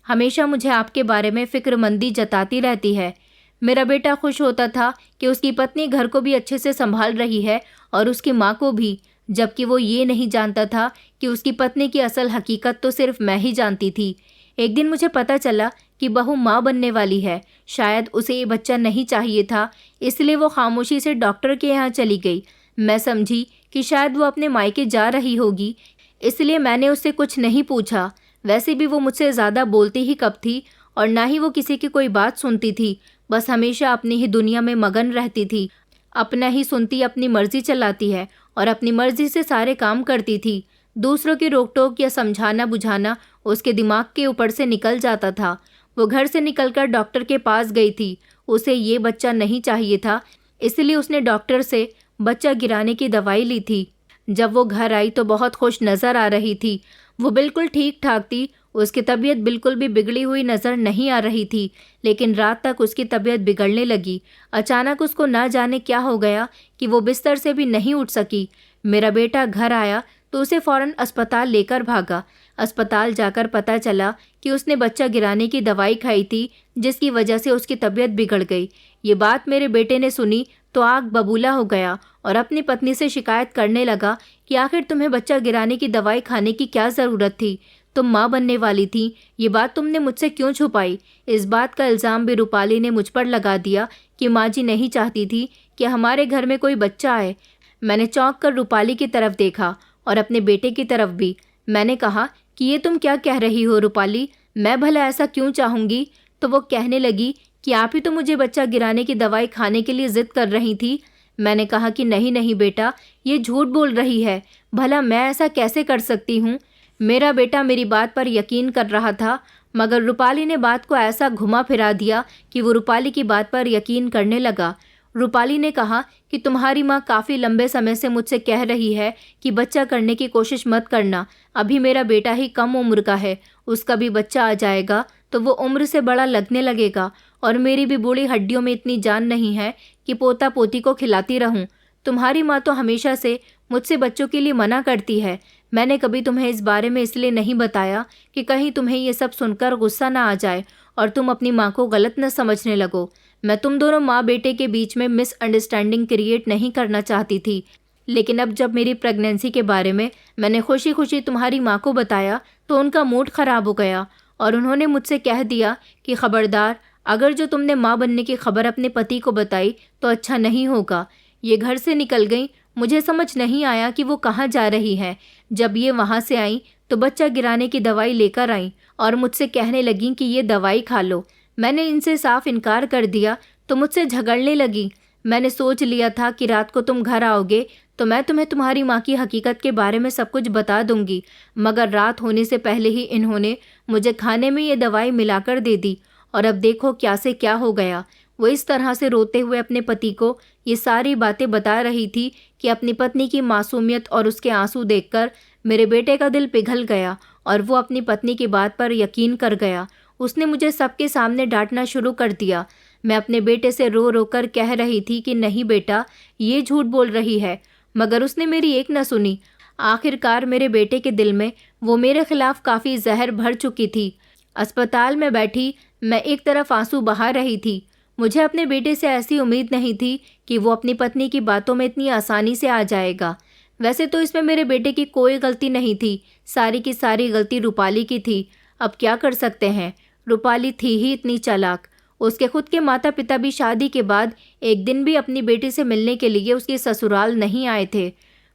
हमेशा मुझे आपके बारे में फ़िक्रमंदी जताती रहती है। मेरा बेटा खुश होता था कि उसकी पत्नी घर को भी अच्छे से संभाल रही है और उसकी माँ को भी, जबकि वो ये नहीं जानता था कि उसकी पत्नी की असल हकीकत तो सिर्फ मैं ही जानती थी। एक दिन मुझे पता चला कि बहू माँ बनने वाली है। शायद उसे ये बच्चा नहीं चाहिए था, इसलिए वो खामोशी से डॉक्टर के यहाँ चली गई। मैं समझी कि शायद वो अपने मायके जा रही होगी, इसलिए मैंने उससे कुछ नहीं पूछा। वैसे भी वो मुझसे ज़्यादा बोलती ही कब थी और ना ही वो किसी की कोई बात सुनती थी। बस हमेशा अपनी ही दुनिया में मगन रहती थी। अपना ही सुनती, अपनी मर्जी चलाती है और अपनी मर्जी से सारे काम करती थी। दूसरों की रोक टोक या समझाना बुझाना उसके दिमाग के ऊपर से निकल जाता था। वो घर से निकलकर डॉक्टर के पास गई थी। उसे ये बच्चा नहीं चाहिए था, इसलिए उसने डॉक्टर से बच्चा गिराने की दवाई ली थी। जब वो घर आई तो बहुत खुश नज़र आ रही थी। वो बिल्कुल ठीक ठाक थी। उसकी तबीयत बिल्कुल भी बिगड़ी हुई नज़र नहीं आ रही थी, लेकिन रात तक उसकी तबीयत बिगड़ने लगी। अचानक उसको ना जाने क्या हो गया कि वो बिस्तर से भी नहीं उठ सकी। मेरा बेटा घर आया तो उसे फ़ौरन अस्पताल लेकर भागा। अस्पताल जाकर पता चला कि उसने बच्चा गिराने की दवाई खाई थी, जिसकी वजह से उसकी तबीयत बिगड़ गई। ये बात मेरे बेटे ने सुनी तो आग बबूला हो गया और अपनी पत्नी से शिकायत करने लगा कि आखिर तुम्हें बच्चा गिराने की दवाई खाने की क्या ज़रूरत थी? तुम माँ बनने वाली थी, ये बात तुमने मुझसे क्यों छुपाई? इस बात का इल्ज़ाम भी रूपाली ने मुझ पर लगा दिया कि माँ जी नहीं चाहती थी कि हमारे घर में कोई बच्चा आए। मैंने चौंक कर रूपाली की तरफ देखा और अपने बेटे की तरफ भी। मैंने कहा कि ये तुम क्या कह रही हो रूपाली? मैं भला ऐसा क्यों चाहूँगी? तो वो कहने लगी कि आप ही तो मुझे बच्चा गिराने की दवाई खाने के लिए ज़िद कर रही थी। मैंने कहा कि नहीं नहीं बेटा, ये झूठ बोल रही है। भला मैं ऐसा कैसे कर सकती हूँ? मेरा बेटा मेरी बात पर यकीन कर रहा था, मगर रूपाली ने बात को ऐसा घुमा फिरा दिया कि वो रूपाली की बात पर यकीन करने लगा। रूपाली ने कहा कि तुम्हारी माँ काफ़ी लंबे समय से मुझसे कह रही है कि बच्चा करने की कोशिश मत करना। अभी मेरा बेटा ही कम उम्र का है, उसका भी बच्चा आ जाएगा तो वो उम्र से बड़ा लगने लगेगा और मेरी भी बूढ़ी हड्डियों में इतनी जान नहीं है कि पोता पोती को खिलाती रहूं। तुम्हारी माँ तो हमेशा से मुझसे बच्चों के लिए मना करती है। मैंने कभी तुम्हें इस बारे में इसलिए नहीं बताया कि कहीं तुम्हें ये सब सुनकर गुस्सा ना आ जाए और तुम अपनी माँ को गलत न समझने लगो। मैं तुम दोनों माँ बेटे के बीच में मिसअंडरस्टैंडिंग क्रिएट नहीं करना चाहती थी, लेकिन अब जब मेरी प्रेगनेंसी के बारे में मैंने खुशी खुशी तुम्हारी माँ को बताया तो उनका मूड ख़राब हो गया और उन्होंने मुझसे कह दिया कि खबरदार, अगर जो तुमने माँ बनने की खबर अपने पति को बताई तो अच्छा नहीं होगा। ये घर से निकल गई। मुझे समझ नहीं आया कि वो कहाँ जा रही हैं। जब ये वहाँ से आई तो बच्चा गिराने की दवाई लेकर आई और मुझसे कहने लगी कि ये दवाई खा लो। मैंने इनसे साफ इनकार कर दिया तो मुझसे झगड़ने लगी। मैंने सोच लिया था कि रात को तुम घर आओगे तो मैं तुम्हें तुम्हारी माँ की हकीकत के बारे में सब कुछ बता दूंगी, मगर रात होने से पहले ही इन्होंने मुझे खाने में ये दवाई मिलाकर दे दी और अब देखो क्या से क्या हो गया। वो इस तरह से रोते हुए अपने पति को ये सारी बातें बता रही थी कि अपनी पत्नी की मासूमियत और उसके आंसू देखकर मेरे बेटे का दिल पिघल गया और वो अपनी पत्नी की बात पर यकीन कर गया। उसने मुझे सबके सामने डांटना शुरू कर दिया। मैं अपने बेटे से रो रो कर कह रही थी कि नहीं बेटा, ये झूठ बोल रही है, मगर उसने मेरी एक न सुनी। आखिरकार मेरे बेटे के दिल में वो मेरे खिलाफ काफ़ी जहर भर चुकी थी। अस्पताल में बैठी मैं एक तरफ आंसू बहा रही थी। मुझे अपने बेटे से ऐसी उम्मीद नहीं थी कि वो अपनी पत्नी की बातों में इतनी आसानी से आ जाएगा। वैसे तो इसमें मेरे बेटे की कोई गलती नहीं थी, सारी की सारी गलती रूपाली की थी। अब क्या कर सकते हैं, रूपाली थी ही इतनी चालाक। उसके खुद के माता पिता भी शादी के बाद एक दिन भी अपनी बेटी से मिलने के लिए उसके ससुराल नहीं आए थे।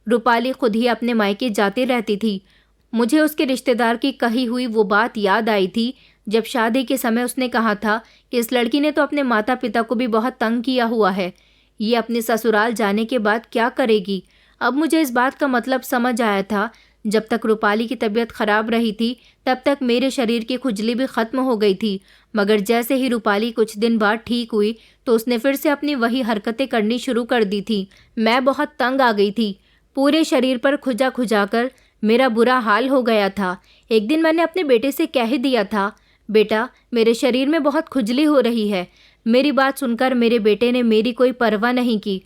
रूपाली खुद ही अपने मायके जाती रहती थी। मुझे उसके रिश्तेदार की कही हुई वो बात याद आई थी जब शादी के समय उसने कहा था कि इस लड़की ने तो अपने माता पिता को भी बहुत तंग किया हुआ है, ये अपने ससुराल जाने के बाद क्या करेगी। अब मुझे इस बात का मतलब समझ आया था। जब तक रूपाली की तबीयत खराब रही थी तब तक मेरे शरीर की खुजली भी ख़त्म हो गई थी, मगर जैसे ही रूपाली कुछ दिन बाद ठीक हुई तो उसने फिर से अपनी वही हरकतें करनी शुरू कर दी थी। मैं बहुत तंग आ गई थी, पूरे शरीर पर खुजा खुजा कर मेरा बुरा हाल हो गया था। एक दिन मैंने अपने बेटे से कह ही दिया था, बेटा मेरे शरीर में बहुत खुजली हो रही है। मेरी बात सुनकर मेरे बेटे ने मेरी कोई परवाह नहीं की,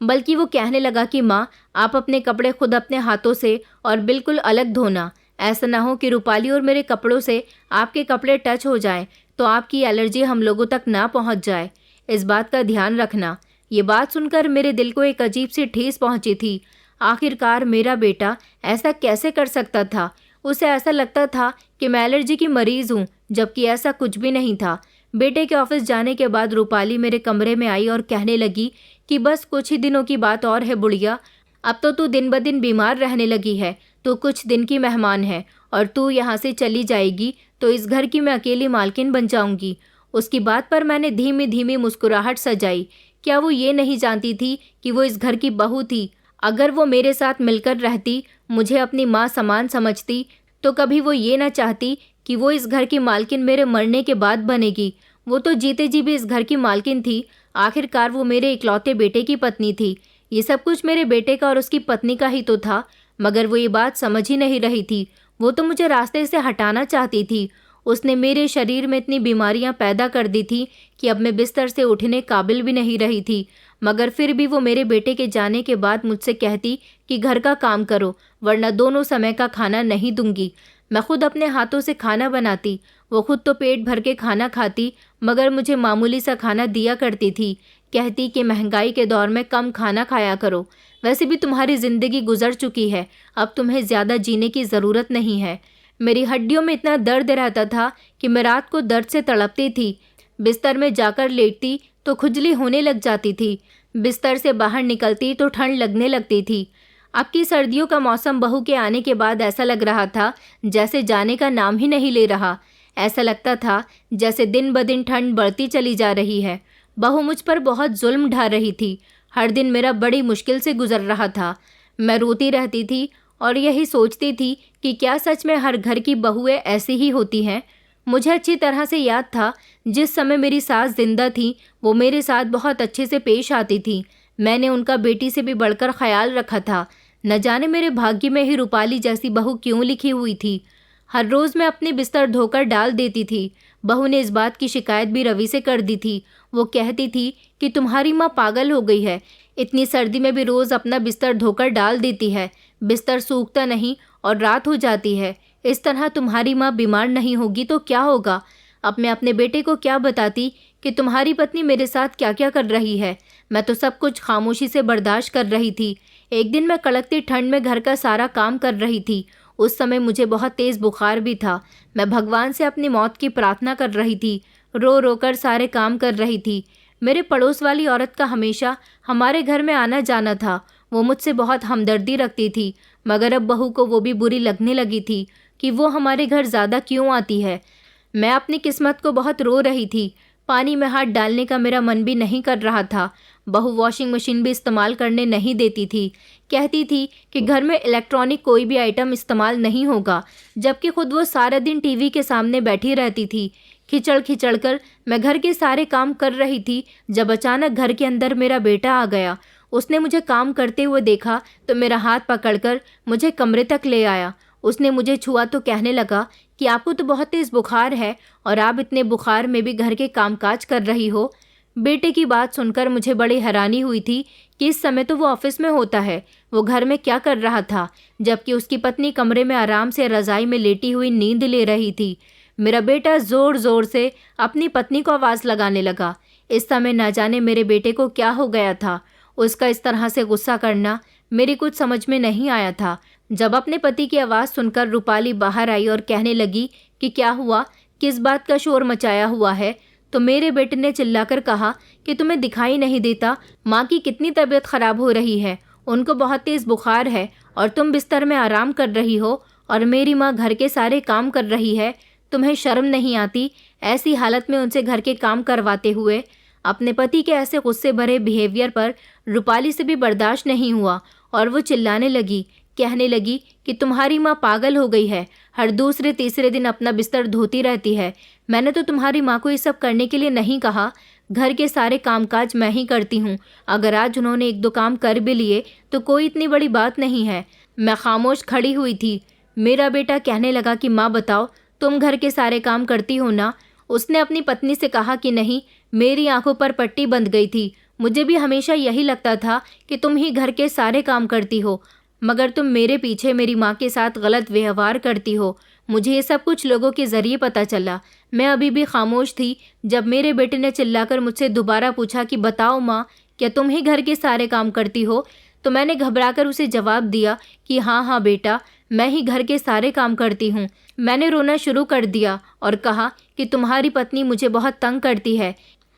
बल्कि वो कहने लगा कि माँ, आप अपने कपड़े खुद अपने हाथों से और बिल्कुल अलग धोना। ऐसा ना हो कि रूपाली और मेरे कपड़ों से आपके कपड़े टच हो जाएं तो आपकी एलर्जी हम लोगों तक ना पहुँच जाए। इस बात का ध्यान रखना। ये बात सुनकर मेरे दिल को एक अजीब सी ठेस पहुँची थी। आखिरकार मेरा बेटा ऐसा कैसे कर सकता था। उसे ऐसा लगता था कि मैं एलर्जी की मरीज़ हूँ, जबकि ऐसा कुछ भी नहीं था। बेटे के ऑफिस जाने के बाद रूपाली मेरे कमरे में आई और कहने लगी कि बस कुछ ही दिनों की बात और है बुढ़िया, अब तो तू दिन ब दिन बीमार रहने लगी है। तू कुछ दिन की मेहमान है और तू यहाँ से चली जाएगी तो इस घर की मैं अकेली मालकिन बन जाऊँगी। उसकी बात पर मैंने धीमी धीमी मुस्कुराहट सजाई। क्या वो ये नहीं जानती थी कि वो इस घर की बहू थी। अगर वो मेरे साथ मिलकर रहती, मुझे अपनी माँ समान समझती, तो कभी वो ये ना चाहती कि वो इस घर की मालकिन मेरे मरने के बाद बनेगी। वो तो जीते जी भी इस घर की मालकिन थी। आखिरकार वो मेरे इकलौते बेटे की पत्नी थी। ये सब कुछ मेरे बेटे का और उसकी पत्नी का ही तो था, मगर वो ये बात समझ ही नहीं रही थी। वो तो मुझे रास्ते से हटाना चाहती थी। उसने मेरे शरीर में इतनी बीमारियां पैदा कर दी थी कि अब मैं बिस्तर से उठने काबिल भी नहीं रही थी, मगर फिर भी वो मेरे बेटे के जाने के बाद मुझसे कहती कि घर का काम करो, वरना दोनों समय का खाना नहीं दूंगी। मैं खुद अपने हाथों से खाना बनाती। वो खुद तो पेट भर के खाना खाती, मगर मुझे मामूली सा खाना दिया करती थी। कहती कि महंगाई के दौर में कम खाना खाया करो, वैसे भी तुम्हारी ज़िंदगी गुजर चुकी है, अब तुम्हें ज़्यादा जीने की ज़रूरत नहीं है। मेरी हड्डियों में इतना दर्द रहता था कि मैं रात को दर्द से तड़पती थी। बिस्तर में जाकर लेटती तो खुजली होने लग जाती थी। बिस्तर से बाहर निकलती तो ठंड लगने लगती थी। अब की सर्दियों का मौसम बहू के आने के बाद ऐसा लग रहा था जैसे जाने का नाम ही नहीं ले रहा। ऐसा लगता था जैसे दिन ब दिन ठंड बढ़ती चली जा रही है। बहू मुझ पर बहुत जुल्म ढा रही थी। हर दिन मेरा बड़ी मुश्किल से गुजर रहा था। मैं रोती रहती थी और यही सोचती थी कि क्या सच में हर घर की बहुएं ऐसी ही होती हैं। मुझे अच्छी तरह से याद था जिस समय मेरी सास जिंदा थी वो मेरे साथ बहुत अच्छे से पेश आती थी। मैंने उनका बेटी से भी बढ़कर ख्याल रखा था। न जाने मेरे भाग्य में ही रूपाली जैसी बहू क्यों लिखी हुई थी। हर रोज़ मैं अपने बिस्तर धोकर डाल देती थी। बहू ने इस बात की शिकायत भी रवि से कर दी थी। वो कहती थी कि तुम्हारी माँ पागल हो गई है, इतनी सर्दी में भी रोज़ अपना बिस्तर धोकर डाल देती है, बिस्तर सूखता नहीं और रात हो जाती है। इस तरह तुम्हारी माँ बीमार नहीं होगी तो क्या होगा। अब मैं अपने बेटे को क्या बताती कि तुम्हारी पत्नी मेरे साथ क्या क्या कर रही है। मैं तो सब कुछ खामोशी से बर्दाश्त कर रही थी। एक दिन मैं कड़कती ठंड में घर का सारा काम कर रही थी। उस समय मुझे बहुत तेज़ बुखार भी था। मैं भगवान से अपनी मौत की प्रार्थना कर रही थी, रो रो कर सारे काम कर रही थी। मेरे पड़ोस वाली औरत का हमेशा हमारे घर में आना जाना था। वो मुझसे बहुत हमदर्दी रखती थी, मगर अब बहू को वो भी बुरी लगने लगी थी कि वो हमारे घर ज़्यादा क्यों आती है। मैं अपनी किस्मत को बहुत रो रही थी। पानी में हाथ डालने का मेरा मन भी नहीं कर रहा था। बहू वॉशिंग मशीन भी इस्तेमाल करने नहीं देती थी। कहती थी कि घर में इलेक्ट्रॉनिक कोई भी आइटम इस्तेमाल नहीं होगा, जबकि खुद वो सारा दिन टीवी के सामने बैठी रहती थी। खिचड़ खिचड़ कर मैं घर के सारे काम कर रही थी जब अचानक घर के अंदर मेरा बेटा आ गया। उसने मुझे काम करते हुए देखा तो मेरा हाथ पकड़कर मुझे कमरे तक ले आया। उसने मुझे छुआ तो कहने लगा कि आपको तो बहुत तेज़ बुखार है और आप इतने बुखार में भी घर के कामकाज कर रही हो। बेटे की बात सुनकर मुझे बड़ी हैरानी हुई थी कि इस समय तो वो ऑफिस में होता है, वो घर में क्या कर रहा था, जबकि उसकी पत्नी कमरे में आराम से रज़ाई में लेटी हुई नींद ले रही थी। मेरा बेटा ज़ोर ज़ोर से अपनी पत्नी को आवाज़ लगाने लगा। इस समय न जाने मेरे बेटे को क्या हो गया था। उसका इस तरह से गुस्सा करना मेरी कुछ समझ में नहीं आया था। जब अपने पति की आवाज़ सुनकर रूपाली बाहर आई और कहने लगी कि क्या हुआ, किस बात का शोर मचाया हुआ है, तो मेरे बेटे ने चिल्लाकर कहा कि तुम्हें दिखाई नहीं देता माँ की कितनी तबीयत ख़राब हो रही है, उनको बहुत तेज़ बुखार है और तुम बिस्तर में आराम कर रही हो और मेरी माँ घर के सारे काम कर रही है। तुम्हें शर्म नहीं आती ऐसी हालत में उनसे घर के काम करवाते हुए। अपने पति के ऐसे गुस्से भरे बिहेवियर पर रूपाली से भी बर्दाश्त नहीं हुआ और वो चिल्लाने लगी, कहने लगी कि तुम्हारी माँ पागल हो गई है, हर दूसरे तीसरे दिन अपना बिस्तर धोती रहती है। मैंने तो तुम्हारी माँ को ये सब करने के लिए नहीं कहा, घर के सारे कामकाज मैं ही करती हूँ। अगर आज उन्होंने एक दो काम कर भी लिए तो कोई इतनी बड़ी बात नहीं है। मैं खामोश खड़ी हुई थी। मेरा बेटा कहने लगा कि माँ बताओ, तुम घर के सारे काम करती हो ना? उसने अपनी पत्नी से कहा कि नहीं, मेरी आंखों पर पट्टी बंध गई थी। मुझे भी हमेशा यही लगता था कि तुम ही घर के सारे काम करती हो, मगर तुम मेरे पीछे मेरी माँ के साथ गलत व्यवहार करती हो। मुझे ये सब कुछ लोगों के ज़रिए पता चला। मैं अभी भी खामोश थी जब मेरे बेटे ने चिल्लाकर मुझसे दोबारा पूछा कि बताओ माँ, क्या तुम ही घर के सारे काम करती हो? तो मैंने घबराकर उसे जवाब दिया कि हाँ हाँ बेटा, मैं ही घर के सारे काम करती हूँ। मैंने रोना शुरू कर दिया और कहा कि तुम्हारी पत्नी मुझे बहुत तंग करती है,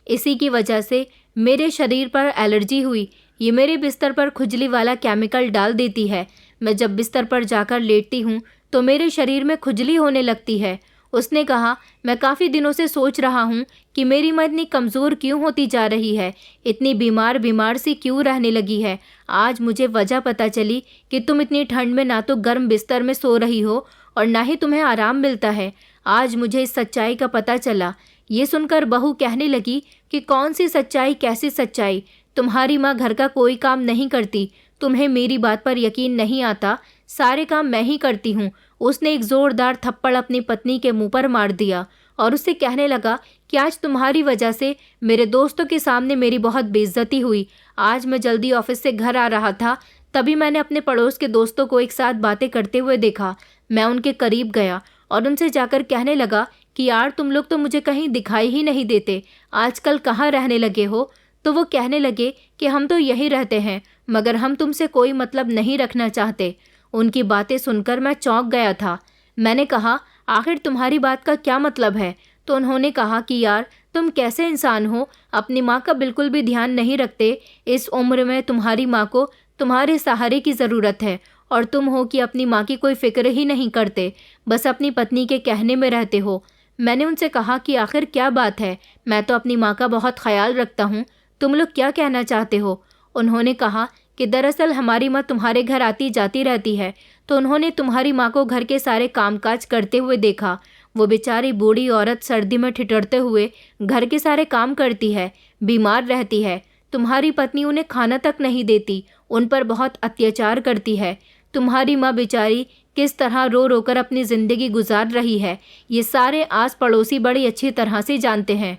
इसी की वजह से मेरे शरीर पर एलर्जी हुई। ये मेरे बिस्तर पर खुजली वाला केमिकल डाल देती है। मैं जब बिस्तर पर जाकर लेटती हूँ तो मेरे शरीर में खुजली होने लगती है। उसने कहा, मैं काफ़ी दिनों से सोच रहा हूँ कि मेरी माँ इतनी कमज़ोर क्यों होती जा रही है, इतनी बीमार बीमार सी क्यों रहने लगी है। आज मुझे वजह पता चली कि तुम इतनी ठंड में ना तो गर्म बिस्तर में सो रही हो और ना ही तुम्हें आराम मिलता है। आज मुझे इस सच्चाई का पता चला। ये सुनकर बहू कहने लगी कि कौन सी सच्चाई, कैसी सच्चाई? तुम्हारी माँ घर का कोई काम नहीं करती। तुम्हें मेरी बात पर यकीन नहीं आता, सारे काम मैं ही करती हूँ। उसने एक ज़ोरदार थप्पड़ अपनी पत्नी के मुंह पर मार दिया और उससे कहने लगा कि आज तुम्हारी वजह से मेरे दोस्तों के सामने मेरी बहुत बेइज्जती हुई। आज मैं जल्दी ऑफिस से घर आ रहा था, तभी मैंने अपने पड़ोस के दोस्तों को एक साथ बातें करते हुए देखा। मैं उनके करीब गया और उनसे जाकर कहने लगा कि यार, तुम लोग तो मुझे कहीं दिखाई ही नहीं देते, आजकल कहाँ रहने लगे हो? तो वो कहने लगे कि हम तो यहीं रहते हैं, मगर हम तुमसे कोई मतलब नहीं रखना चाहते। उनकी बातें सुनकर मैं चौंक गया था। मैंने कहा, आखिर तुम्हारी बात का क्या मतलब है? तो उन्होंने कहा कि यार, तुम कैसे इंसान हो, अपनी माँ का बिल्कुल भी ध्यान नहीं रखते। इस उम्र में तुम्हारी माँ को तुम्हारे सहारे की ज़रूरत है और तुम हो कि अपनी माँ की कोई फिक्र ही नहीं करते, बस अपनी पत्नी के कहने में रहते हो। मैंने उनसे कहा कि आखिर क्या बात है, मैं तो अपनी माँ का बहुत ख्याल रखता हूँ, तुम लोग क्या कहना चाहते हो? उन्होंने कहा कि दरअसल हमारी माँ तुम्हारे घर आती जाती रहती है, तो उन्होंने तुम्हारी माँ को घर के सारे कामकाज करते हुए देखा। वो बेचारी बूढ़ी औरत सर्दी में ठिठुरते हुए घर के सारे काम करती है, बीमार रहती है। तुम्हारी पत्नी उन्हें खाना तक नहीं देती, उन पर बहुत अत्याचार करती है। तुम्हारी माँ बेचारी किस तरह रो रो कर अपनी ज़िंदगी गुजार रही है, ये सारे आस पड़ोसी बड़ी अच्छी तरह से जानते हैं।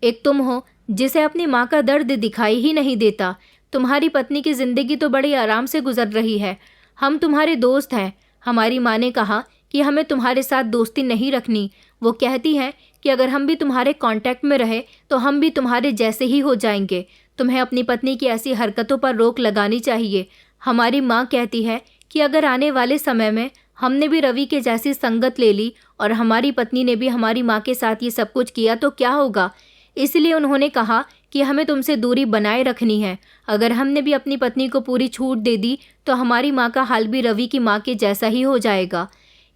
एक तुम हो जिसे अपनी माँ का दर्द दिखाई ही नहीं देता। तुम्हारी पत्नी की ज़िंदगी तो बड़ी आराम से गुजर रही है। हम तुम्हारे दोस्त हैं। हमारी माँ ने कहा कि हमें तुम्हारे साथ दोस्ती नहीं रखनी। वो कहती है कि अगर हम भी तुम्हारे कांटेक्ट में रहे तो हम भी तुम्हारे जैसे ही हो जाएंगे। तुम्हें अपनी पत्नी की ऐसी हरकतों पर रोक लगानी चाहिए। हमारी माँ कहती है कि अगर आने वाले समय में हमने भी रवि के जैसी संगत ले ली और हमारी पत्नी ने भी हमारी माँ के साथ ये सब कुछ किया तो क्या होगा। इसलिए उन्होंने कहा कि हमें तुमसे दूरी बनाए रखनी है। अगर हमने भी अपनी पत्नी को पूरी छूट दे दी तो हमारी माँ का हाल भी रवि की माँ के जैसा ही हो जाएगा।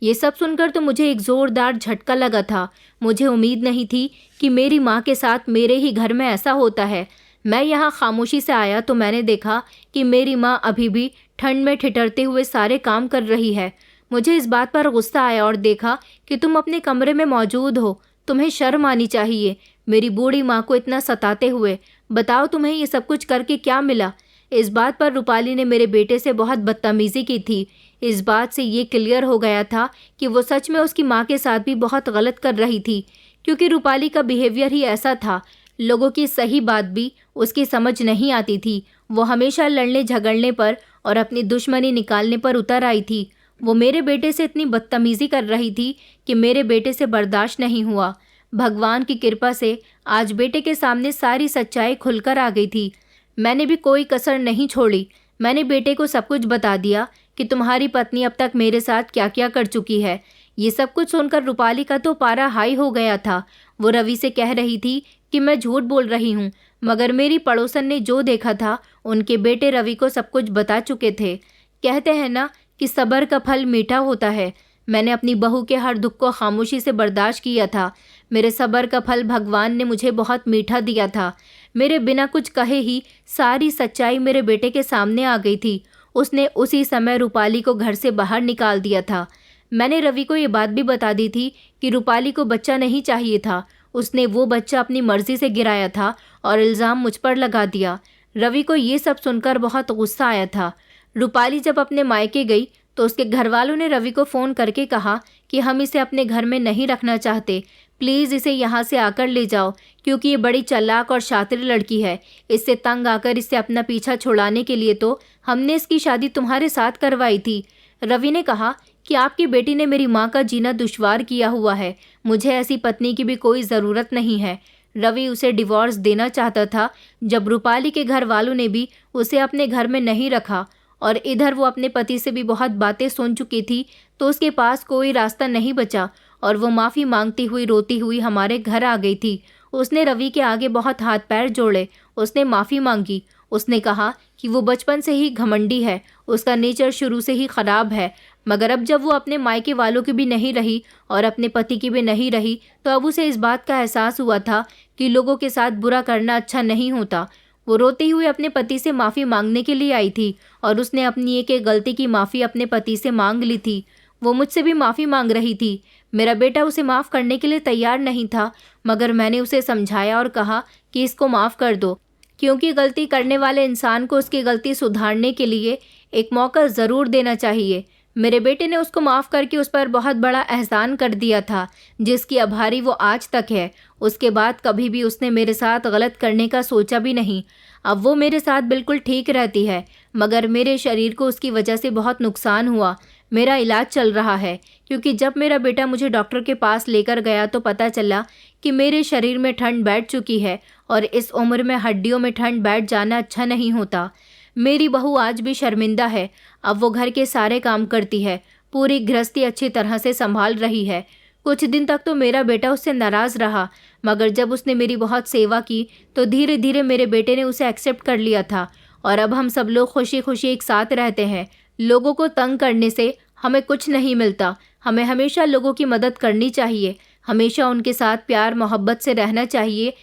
ये सब सुनकर तो मुझे एक ज़ोरदार झटका लगा था। मुझे उम्मीद नहीं थी कि मेरी माँ के साथ मेरे ही घर में ऐसा होता है। मैं यहाँ खामोशी से आया तो मैंने देखा कि मेरी माँ अभी भी ठंड में ठिठुरते हुए सारे काम कर रही है। मुझे इस बात पर गुस्सा आया और देखा कि तुम अपने कमरे में मौजूद हो। तुम्हें शर्म आनी चाहिए, मेरी बूढ़ी माँ को इतना सताते हुए। बताओ तुम्हें ये सब कुछ करके क्या मिला? इस बात पर रूपाली ने मेरे बेटे से बहुत बदतमीज़ी की थी। इस बात से ये क्लियर हो गया था कि वो सच में उसकी माँ के साथ भी बहुत गलत कर रही थी, क्योंकि रूपाली का बिहेवियर ही ऐसा था। लोगों की सही बात भी उसकी समझ नहीं आती थी। वो हमेशा लड़ने झगड़ने पर और अपनी दुश्मनी निकालने पर उतर आई थी। वो मेरे बेटे से इतनी बदतमीज़ी कर रही थी कि मेरे बेटे से बर्दाश्त नहीं हुआ। भगवान की कृपा से आज बेटे के सामने सारी सच्चाई खुलकर आ गई थी। मैंने भी कोई कसर नहीं छोड़ी। मैंने बेटे को सब कुछ बता दिया कि तुम्हारी पत्नी अब तक मेरे साथ क्या क्या कर चुकी है। ये सब कुछ सुनकर रूपाली का तो पारा हाई हो गया था। वो रवि से कह रही थी कि मैं झूठ बोल रही हूँ, मगर मेरी पड़ोसन ने जो देखा था उनके बेटे रवि को सब कुछ बता चुके थे। कहते हैं ना कि सब्र का फल मीठा होता है। मैंने अपनी बहू के हर दुख को खामोशी से बर्दाश्त किया था। मेरे सब्र का फल भगवान ने मुझे बहुत मीठा दिया था। मेरे बिना कुछ कहे ही सारी सच्चाई मेरे बेटे के सामने आ गई थी। उसने उसी समय रूपाली को घर से बाहर निकाल दिया था। मैंने रवि को ये बात भी बता दी थी कि रूपाली को बच्चा नहीं चाहिए था। उसने वो बच्चा अपनी मर्जी से गिराया था और इल्ज़ाम मुझ पर लगा दिया। रवि को ये सब सुनकर बहुत गुस्सा आया था। रूपाली जब अपने मायके गई तो उसके घर वालों ने रवि को फ़ोन करके कहा कि हम इसे अपने घर में नहीं रखना चाहते, प्लीज़ इसे यहाँ से आकर ले जाओ, क्योंकि ये बड़ी चालाक और शातिर लड़की है। इससे तंग आकर इससे अपना पीछा छुड़ाने के लिए तो हमने इसकी शादी तुम्हारे साथ करवाई थी। रवि ने कहा कि आपकी बेटी ने मेरी माँ का जीना दुश्वार किया हुआ है। मुझे ऐसी पत्नी की भी कोई ज़रूरत नहीं है। रवि उसे डिवोर्स देना चाहता था। जब रूपाली के घर वालों ने भी उसे अपने घर में नहीं रखा और इधर वो अपने पति से भी बहुत बातें सुन चुकी थी, तो उसके पास कोई रास्ता नहीं बचा और वो माफ़ी मांगती हुई रोती हुई हमारे घर आ गई थी। उसने रवि के आगे बहुत हाथ पैर जोड़े। उसने माफ़ी मांगी। उसने कहा कि वो बचपन से ही घमंडी है, उसका नेचर शुरू से ही ख़राब है, मगर अब जब वो अपने मायके वालों की भी नहीं रही और अपने पति की भी नहीं रही, तो अब उसे इस बात का एहसास हुआ था कि लोगों के साथ बुरा करना अच्छा नहीं होता। वो रोती हुई अपने पति से माफ़ी मांगने के लिए आई थी और उसने अपनी एक गलती की माफ़ी अपने पति से मांग ली थी। वो मुझसे भी माफ़ी मांग रही थी। मेरा बेटा उसे माफ़ करने के लिए तैयार नहीं था, मगर मैंने उसे समझाया और कहा कि इसको माफ़ कर दो, क्योंकि गलती करने वाले इंसान को उसकी गलती सुधारने के लिए एक मौका ज़रूर देना चाहिए। मेरे बेटे ने उसको माफ़ करके उस पर बहुत बड़ा एहसान कर दिया था, जिसकी आभारी वो आज तक है। उसके बाद कभी भी उसने मेरे साथ गलत करने का सोचा भी नहीं। अब वो मेरे साथ बिल्कुल ठीक रहती है, मगर मेरे शरीर को उसकी वजह से बहुत नुकसान हुआ। मेरा इलाज चल रहा है, क्योंकि जब मेरा बेटा मुझे डॉक्टर के पास लेकर गया तो पता चला कि मेरे शरीर में ठंड बैठ चुकी है और इस उम्र में हड्डियों में ठंड बैठ जाना अच्छा नहीं होता। मेरी बहू आज भी शर्मिंदा है। अब वो घर के सारे काम करती है, पूरी गृहस्थी अच्छी तरह से संभाल रही है। कुछ दिन तक तो मेरा बेटा उससे नाराज़ रहा, मगर जब उसने मेरी बहुत सेवा की तो धीरे धीरे मेरे बेटे ने उसे एक्सेप्ट कर लिया था और अब हम सब लोग खुशी खुशी एक साथ रहते हैं। लोगों को तंग करने से हमें कुछ नहीं मिलता। हमें हमेशा लोगों की मदद करनी चाहिए, हमेशा उनके साथ प्यार मोहब्बत से रहना चाहिए,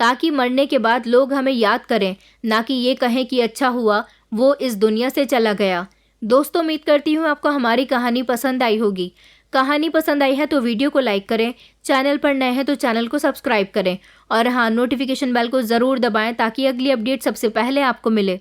ताकि मरने के बाद लोग हमें याद करें, ना कि ये कहें कि अच्छा हुआ वो इस दुनिया से चला गया। दोस्तों, उम्मीद करती हूँ आपको हमारी कहानी पसंद आई होगी। कहानी पसंद आई है तो वीडियो को लाइक करें, चैनल पर नए हैं तो चैनल को सब्सक्राइब करें और हाँ, नोटिफिकेशन बेल को ज़रूर दबाएं ताकि अगली अपडेट सबसे पहले आपको मिले।